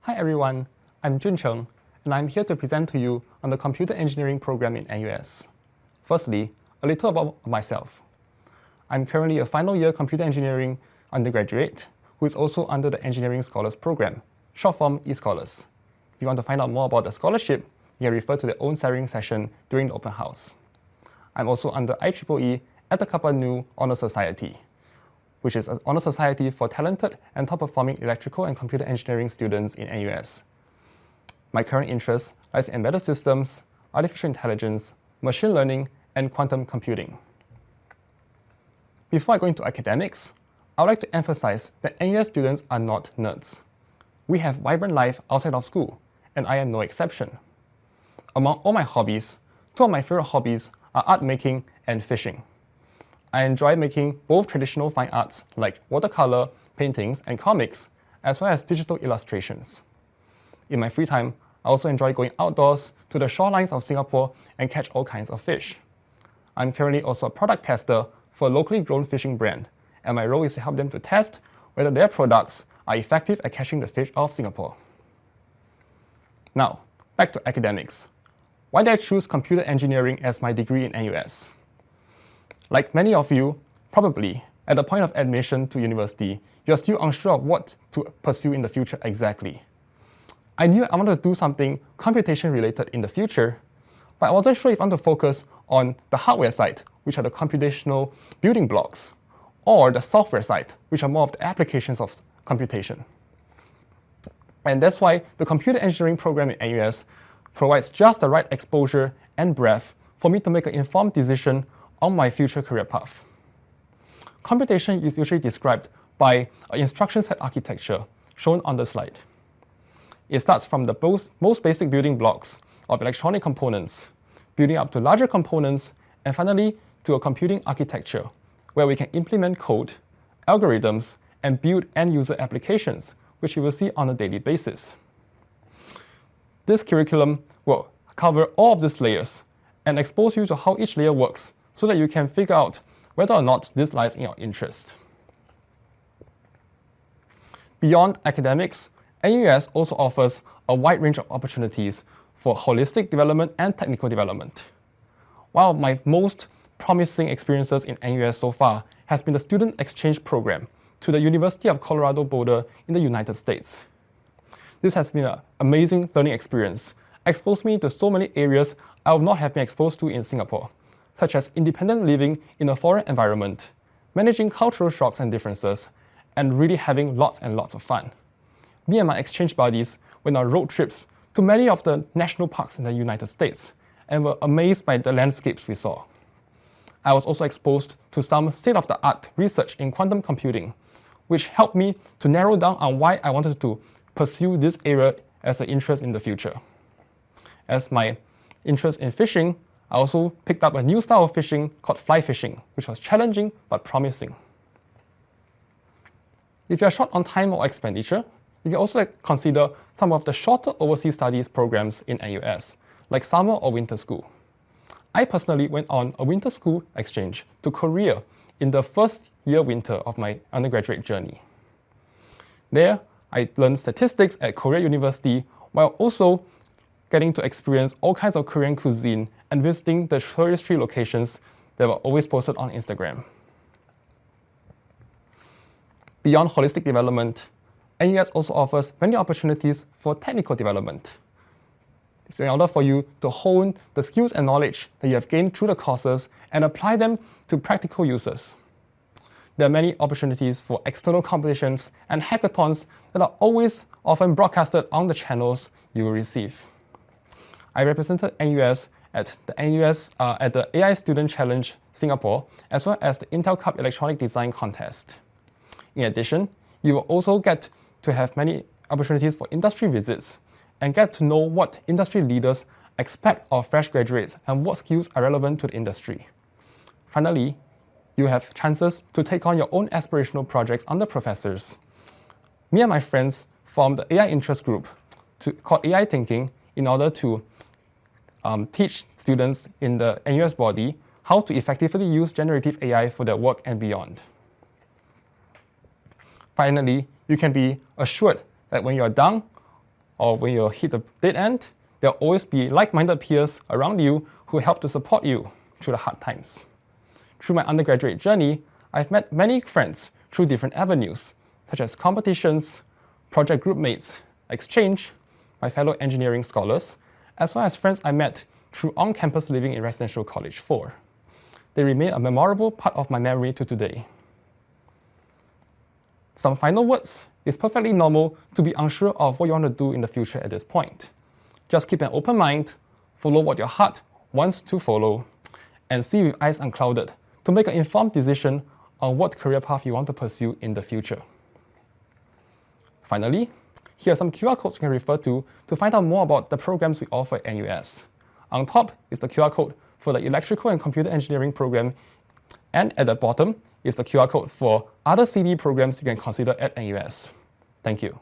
Hi everyone, I'm Juncheng, and I'm here to present to you on the computer engineering program in NUS. Firstly, a little about myself. I'm currently a final year computer engineering undergraduate who is also under the Engineering Scholars Program, short form eScholars. If you want to find out more about the scholarship, you can refer to the own sharing session during the open house. I'm also under IEEE at the Kappa Nu Honor Society, which is an honor society for talented and top-performing electrical and computer engineering students in NUS. My current interest lies in embedded systems, artificial intelligence, machine learning, and quantum computing. Before I go into academics, I would like to emphasize that NUS students are not nerds. We have vibrant life outside of school, and I am no exception. Among all my hobbies, two of my favorite hobbies are art making and fishing. I enjoy making both traditional fine arts like watercolor, paintings, and comics, as well as digital illustrations. In my free time, I also enjoy going outdoors to the shorelines of Singapore and catch all kinds of fish. I'm currently also a product tester for a locally grown fishing brand, and my role is to help them to test whether their products are effective at catching the fish of Singapore. Now, back to academics. Why did I choose computer engineering as my degree in NUS? Like many of you, probably, at the point of admission to university, you're still unsure of what to pursue in the future exactly. I knew I wanted to do something computation related in the future, but I wasn't sure if I want to focus on the hardware side, which are the computational building blocks, or the software side, which are more of the applications of computation. And that's why the computer engineering program in NUS provides just the right exposure and breadth for me to make an informed decision on my future career path. Computation is usually described by an instruction set architecture shown on the slide. It starts from the most basic building blocks of electronic components, building up to larger components, and finally to a computing architecture where we can implement code, algorithms, and build end-user applications, which you will see on a daily basis. This curriculum will cover all of these layers and expose you to how each layer works so that you can figure out whether or not this lies in your interest. Beyond academics, NUS also offers a wide range of opportunities for holistic development and technical development. One of my most promising experiences in NUS so far has been the student exchange program to the University of Colorado Boulder in the United States. This has been an amazing learning experience, exposed me to so many areas I would not have been exposed to in Singapore, such as independent living in a foreign environment, managing cultural shocks and differences, and really having lots and lots of fun. Me and my exchange buddies went on road trips to many of the national parks in the United States and were amazed by the landscapes we saw. I was also exposed to some state-of-the-art research in quantum computing, which helped me to narrow down on why I wanted to pursue this area as an interest in the future. As my interest in fishing, I also picked up a new style of fishing called fly fishing, which was challenging but promising. If you're short on time or expenditure, you can also consider some of the shorter overseas studies programs in NUS, like summer or winter school. I personally went on a winter school exchange to Korea in the first year winter of my undergraduate journey. There, I learned statistics at Korea University while also getting to experience all kinds of Korean cuisine and visiting the touristy locations that were always posted on Instagram. Beyond holistic development, NUS also offers many opportunities for technical development. So in order for you to hone the skills and knowledge that you have gained through the courses and apply them to practical uses. There are many opportunities for external competitions and hackathons that are always often broadcasted on the channels you will receive. I represented NUS at the AI Student Challenge Singapore, as well as the Intel Cup Electronic Design Contest. In addition, you will also get to have many opportunities for industry visits and get to know what industry leaders expect of fresh graduates and what skills are relevant to the industry. Finally, you have chances to take on your own aspirational projects under professors. Me and my friends formed the AI interest group called AI Thinking in order to teach students in the NUS body how to effectively use generative AI for their work and beyond. Finally, you can be assured that when you're done or when you hit the dead end, there'll always be like-minded peers around you who help to support you through the hard times. Through my undergraduate journey, I've met many friends through different avenues, such as competitions, project group mates, exchange, my fellow engineering scholars, as well as friends I met through on-campus living in Residential College 4. They remain a memorable part of my memory to today. Some final words. It's perfectly normal to be unsure of what you want to do in the future at this point. Just keep an open mind, follow what your heart wants to follow, and see with eyes unclouded to make an informed decision on what career path you want to pursue in the future. Finally, here are some QR codes you can refer to find out more about the programs we offer at NUS. On top is the QR code for the Electrical and Computer Engineering program, and at the bottom is the QR code for other CDE programs you can consider at NUS. Thank you.